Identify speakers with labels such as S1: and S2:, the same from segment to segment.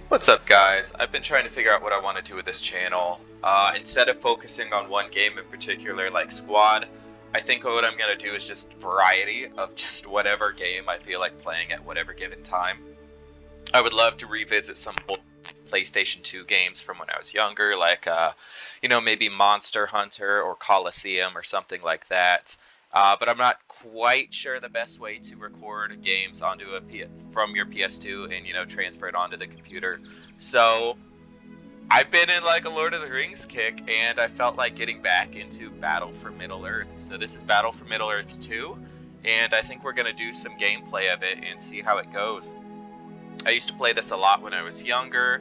S1: What's up, guys? I've been trying to figure out what I want to do with this channel. Instead of focusing on one game in particular, like Squad, I think what I'm going to do is just variety of just whatever game I feel like playing at whatever given time. I would love to revisit some old PlayStation 2 games from when I was younger, like, maybe Monster Hunter or Coliseum or something like that. But I'm not quite sure the best way to record games onto from your PS2 and transfer it onto the computer. So I've been in like a Lord of the Rings kick, and I felt like getting back into Battle for Middle-earth. So this is Battle for Middle-earth 2, and I think we're gonna do some gameplay of it and see how it goes. I used to play this a lot when I was younger,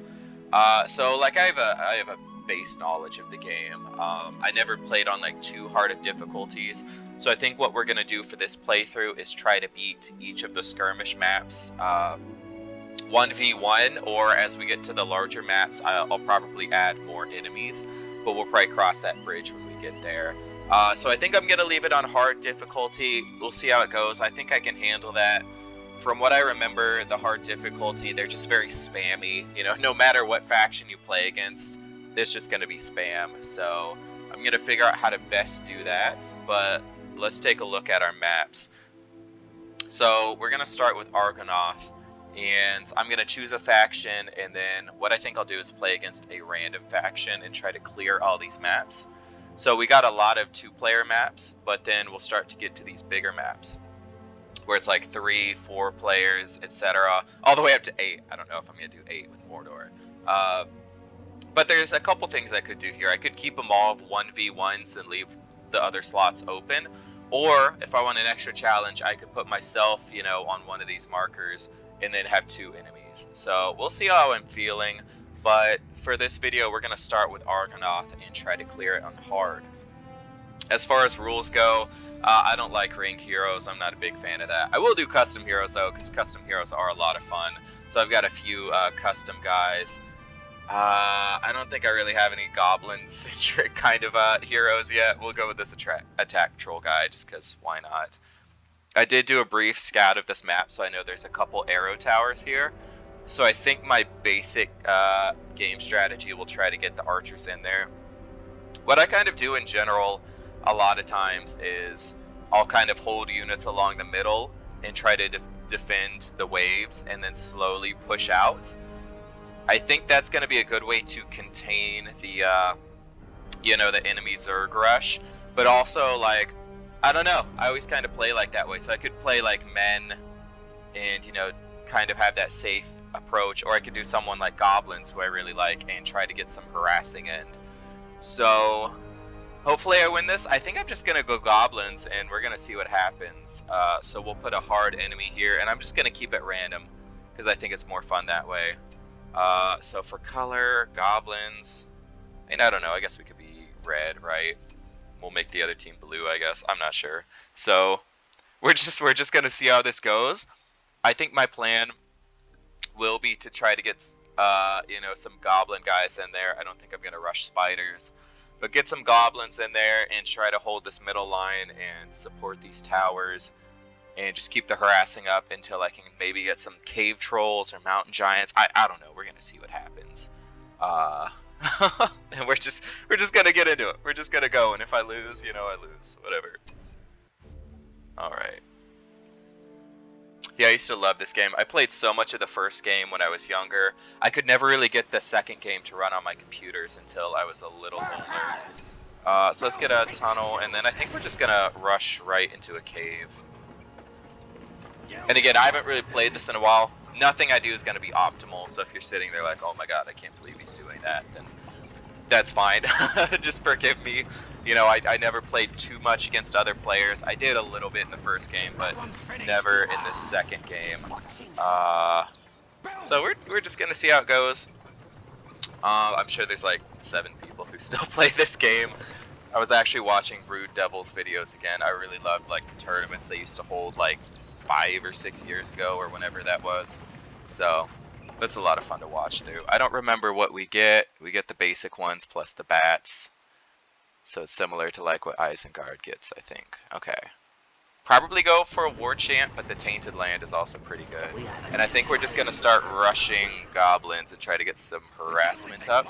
S1: so like I have a base knowledge of the game. I never played on like too hard of difficulties, so I think what we're gonna do for this playthrough is try to beat each of the skirmish maps 1v1, or as we get to the larger maps, I'll probably add more enemies, but we'll probably cross that bridge when we get there. So I think I'm gonna leave it on hard difficulty. We'll see how it goes. I think I can handle that. From what I remember, the hard difficulty, they're just very spammy. No matter what faction you play against, there's just going to be spam. So I'm going to figure out how to best do that. But let's take a look at our maps. So we're going to start with Argonath. And I'm going to choose a faction. And then what I think I'll do is play against a random faction and try to clear all these maps. So we got a lot of 2-player maps, but then we'll start to get to these bigger maps, where it's like 3, 4 players, etc., all the way up to 8. I don't know if I'm gonna do 8 with Mordor. But there's a couple things I could do here. I could keep them all 1v1s and leave the other slots open, or if I want an extra challenge, I could put myself, on one of these markers and then have 2 enemies. So we'll see how I'm feeling. But for this video, we're gonna start with Argonath and try to clear it on hard. As far as rules go, I don't like rank heroes. I'm not a big fan of that. I will do custom heroes though, because custom heroes are a lot of fun. So I've got a few custom guys. I don't think I really have any goblin-centric kind of heroes yet. We'll go with this attack troll guy, just because why not? I did do a brief scout of this map, so I know there's a couple arrow towers here. So I think my basic game strategy will try to get the archers in there. What I kind of do in general a lot of times is I'll kind of hold units along the middle and try to defend the waves and then slowly push out. I think that's going to be a good way to contain the the enemy Zerg rush, but also, like, I don't know, I always kind of play like that way. So I could play like men and kind of have that safe approach, or I could do someone like Goblins, who I really like, and try to get some harassing end. So hopefully I win this. I think I'm just going to go Goblins, and we're going to see what happens. So we'll put a hard enemy here, and I'm just going to keep it random, because I think it's more fun that way. So for color, Goblins, and I don't know, I guess we could be red, right? We'll make the other team blue, I guess. I'm not sure. So we're just going to see how this goes. I think my plan will be to try to get, some Goblin guys in there. I don't think I'm going to rush spiders. But get some goblins in there and try to hold this middle line and support these towers, and just keep the harassing up until I can maybe get some cave trolls or mountain giants. I don't know. We're gonna see what happens. And we're just gonna get into it. We're just gonna go, and if I lose, I lose. Whatever. All right. Yeah, I used to love this game. I played so much of the first game when I was younger. I could never really get the second game to run on my computers until I was a little older. So let's get a tunnel, and then I think we're just gonna rush right into a cave. And again, I haven't really played this in a while. Nothing I do is gonna be optimal, so if you're sitting there like, oh my god, I can't believe he's doing that, then that's fine. Just forgive me. I never played too much against other players. I did a little bit in the first game, but never in the second game. So we're just gonna see how it goes. I'm sure there's like 7 people who still play this game. I was actually watching RuudDevil's videos again. I really loved like the tournaments they used to hold like 5 or 6 years ago, or whenever that was. So that's a lot of fun to watch through. I don't remember what we get. We get the basic ones plus the bats. So it's similar to like what Isengard gets, I think. Okay. Probably go for a war chant, but the Tainted Land is also pretty good. And I think we're just gonna start rushing goblins and try to get some harassment up.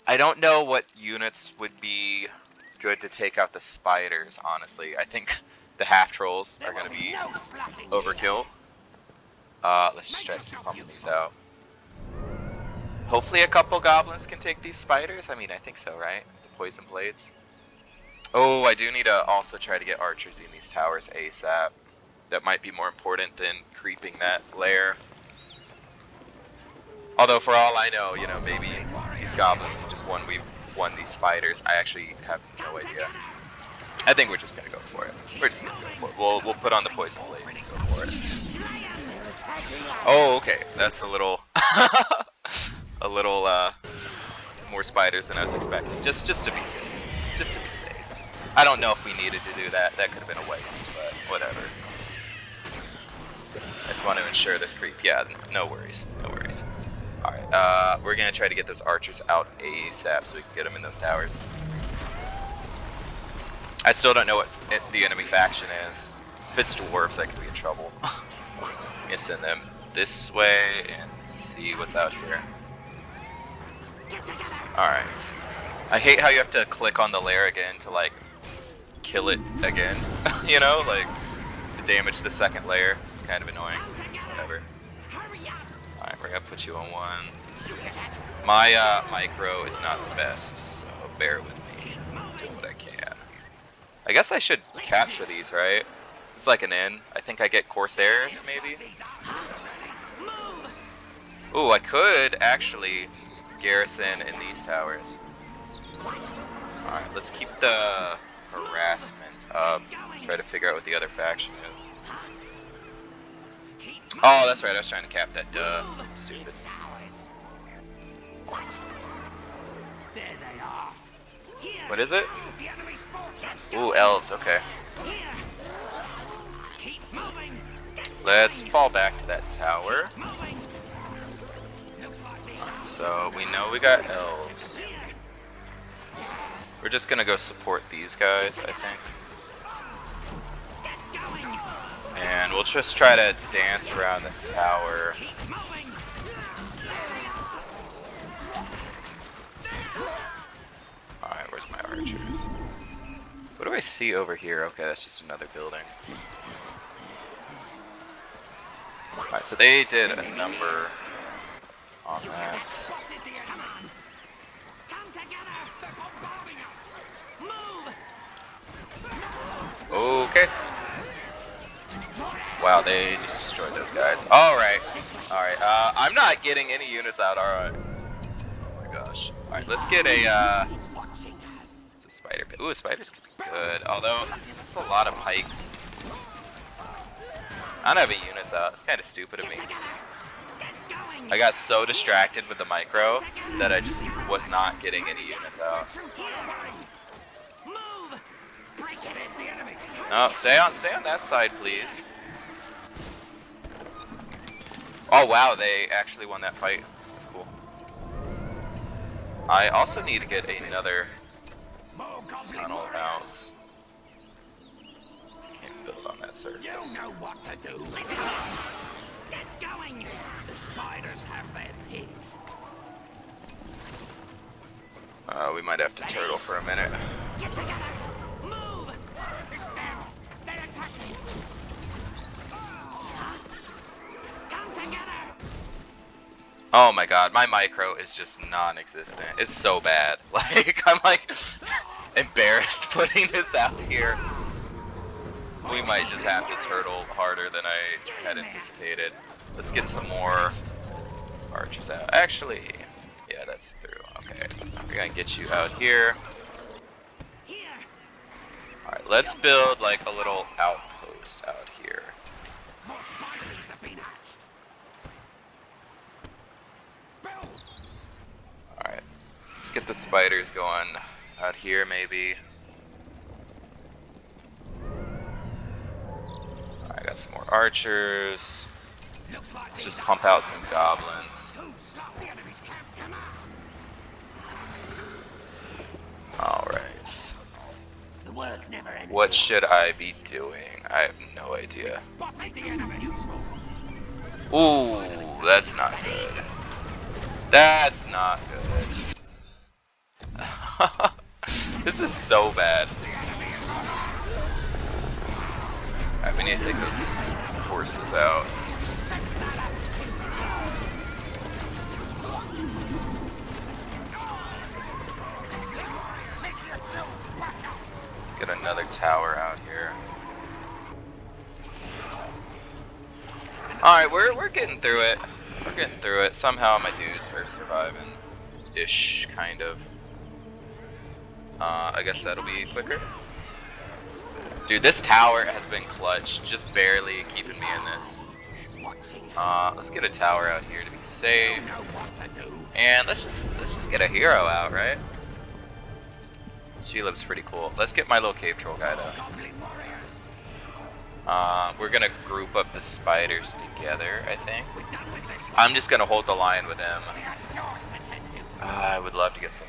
S1: I don't know what units would be good to take out the spiders, honestly. I think the half trolls are gonna be overkill. Let's just try to keep pumping these out. Hopefully a couple goblins can take these spiders. I mean, I think so, right? The poison blades. Oh, I do need to also try to get archers in these towers ASAP. That might be more important than creeping that lair. Although, for all I know, you know, maybe these goblins can just won these spiders. I actually have no idea. I think we're just gonna go for it. We're just gonna go for it. We'll put on the poison blades and go for it. Oh, okay. That's a little, a little more spiders than I was expecting. Just to be safe. Just to be safe. I don't know if we needed to do that. That could have been a waste, but whatever. I just want to ensure this creep. Yeah, no worries. No worries. Alright, we're going to try to get those archers out ASAP so we can get them in those towers. I still don't know what the enemy faction is. If it's dwarves, I could be in trouble. I'm going to send them this way and see what's out here. Alright. I hate how you have to click on the lair again to, like, kill it again, you know, like to damage the second layer. It's kind of annoying. Whatever. Alright, we're gonna put you on one. My micro is not the best, so bear with me. Do what I can. I guess I should capture these, right? It's like an inn. I think I get Corsairs, maybe? Ooh, I could actually garrison in these towers. Alright, let's keep the harassment up. Try to figure out what the other faction is. Oh, that's right, I was trying to cap that. Duh. Stupid. What is it? Ooh, elves, okay. Let's fall back to that tower. So, we know we got elves. We're just gonna go support these guys, I think. And we'll just try to dance around this tower. Alright, where's my archers? What do I see over here? Okay, that's just another building. Alright, so they did a number on that. Okay. Wow, they just destroyed those guys. Alright. Alright, I'm not getting any units out, alright. Oh my gosh. Alright, let's get a, it's a spider pit. Ooh, spiders could be good, although, that's a lot of pikes. I don't have any units out, it's kind of stupid of me. I got so distracted with the micro that I just was not getting any units out. No, stay on that side, please. Oh wow, they actually won that fight. That's cool. I also need to get another tunnel out. Can't build on that surface.
S2: You know what to do. Get going. The spiders have their pits.
S1: We might have to turtle for a minute.
S2: Get together. Move. It's them. They're attacking. Come together.
S1: Oh my god, my micro is just non-existent. It's so bad. Like, I'm like embarrassed putting this out here. We might just have to turtle harder than I had anticipated. Let's get some more archers out. Actually, yeah, that's through. Okay, we're gonna get you out here. Alright, let's build like a little outpost out here.
S2: More spiderlings have been hatched.
S1: Alright, let's get the spiders going out here maybe. I got some more archers. Let's just pump out some goblins. Alright.
S2: work never ends.
S1: What should I be doing? I have no idea.
S2: Spotted the enemy.
S1: Ooh, that's not good. That's not good. This is so bad. Alright, we need to take those horses out. Let's get another tower out here. Alright, we're getting through it. We're getting through it. Somehow my dudes are surviving-ish, kind of. I guess that'll be quicker. Dude, this tower has been clutch, just barely keeping me in this. Let's get a tower out here to be safe. And let's just get a hero out, right? She looks pretty cool. Let's get my little cave troll guy though. We're gonna group up the spiders together, I think. I'm just gonna hold the line with them. I would love to get some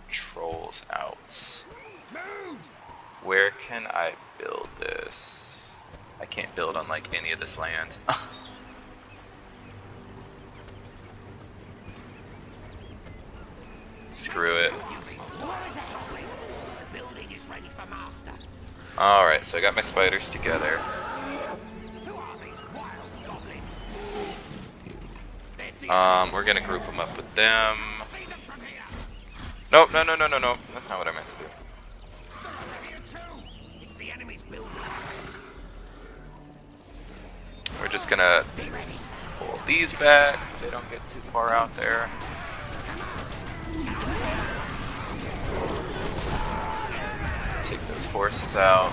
S1: trolls out. Where can I build this? I can't build on like any of this land. Screw it. Alright, so I got my spiders together. We're gonna group them up with them. Nope, no. That's not what I meant to do. We're just gonna pull these back so they don't get too far out there. Take those horses out.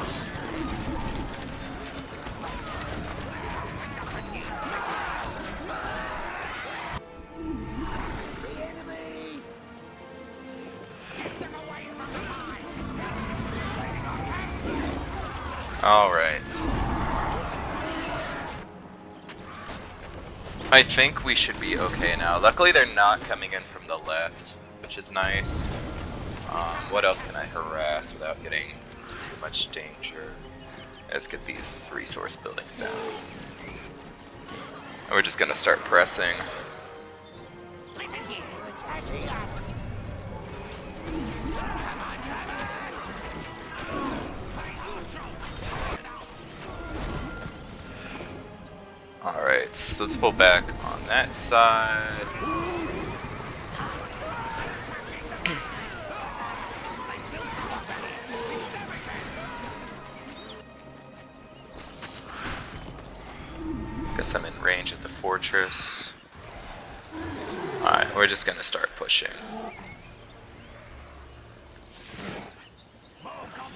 S1: All right. I think we should be okay now. Luckily, they're not coming in from the left, which is nice. What else can I harass without getting into too much danger? Let's get these resource buildings down. And we're just gonna start pressing. Alright, so let's pull back on that side. Guess I'm in range of the fortress. Alright, we're just gonna start pushing.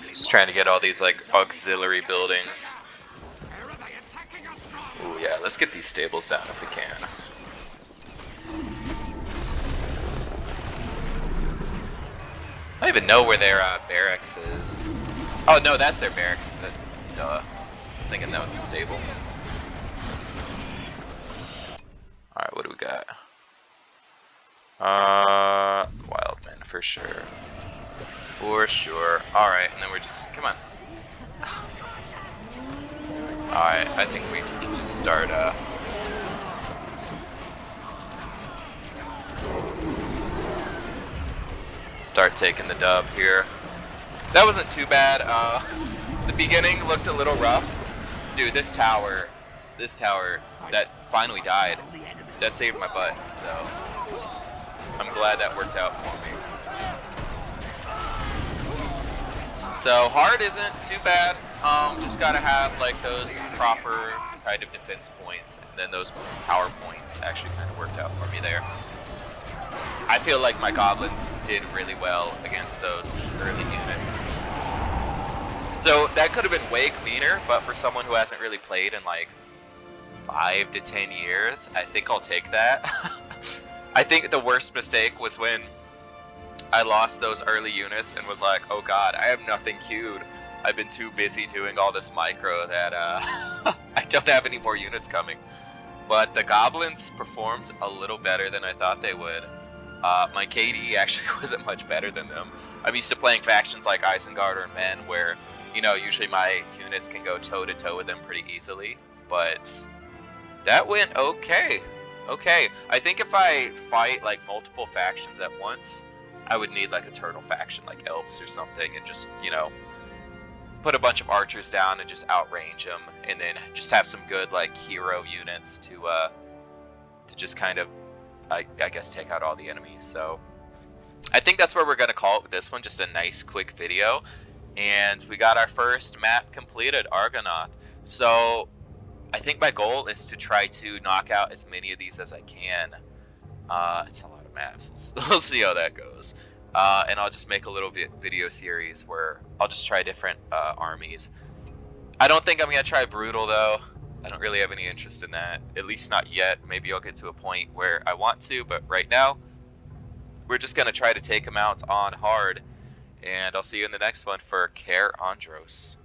S1: Just trying to get all these like auxiliary buildings. Ooh, yeah, let's get these stables down if we can. I don't even know where their barracks is. Oh no, that's their barracks. Duh. I was thinking that was the stable. Alright, what do we got? Wildman for sure. For sure. Alright, and then we're just, come on. Alright, I think we can just start, taking the dub here. That wasn't too bad. The beginning looked a little rough. Dude, this tower that finally died, that saved my butt, so I'm glad that worked out for me. So hard isn't too bad. Just gotta have like those proper kind of defense points, and then those power points actually kind of worked out for me there. I feel like my goblins did really well against those early units. So that could have been way cleaner, but for someone who hasn't really played in like 5 to 10 years, I think I'll take that. I think the worst mistake was when I lost those early units and was like, oh god, I have nothing queued. I've been too busy doing all this micro that I don't have any more units coming. But the goblins performed a little better than I thought they would. My KD actually wasn't much better than them. I'm used to playing factions like Isengard or Men, where, you know, usually my units can go toe-to-toe with them pretty easily, but that went okay. Okay, I think if I fight like multiple factions at once, I would need like a turtle faction like Elves or something, and just, you know, put a bunch of archers down and just outrange them, and then just have some good like hero units to just kind of, I guess, take out all the enemies. So I think that's where we're gonna call it with this one. Just a nice quick video, and we got our first map completed, Argonath. So I think my goal is to try to knock out as many of these as I can. It's a lot of maps. We'll see how that goes. And I'll just make a little video series where I'll just try different armies. I don't think I'm going to try Brutal, though. I don't really have any interest in that. At least not yet. Maybe I'll get to a point where I want to, but right now, we're just going to try to take them out on hard. And I'll see you in the next one for Care Andros.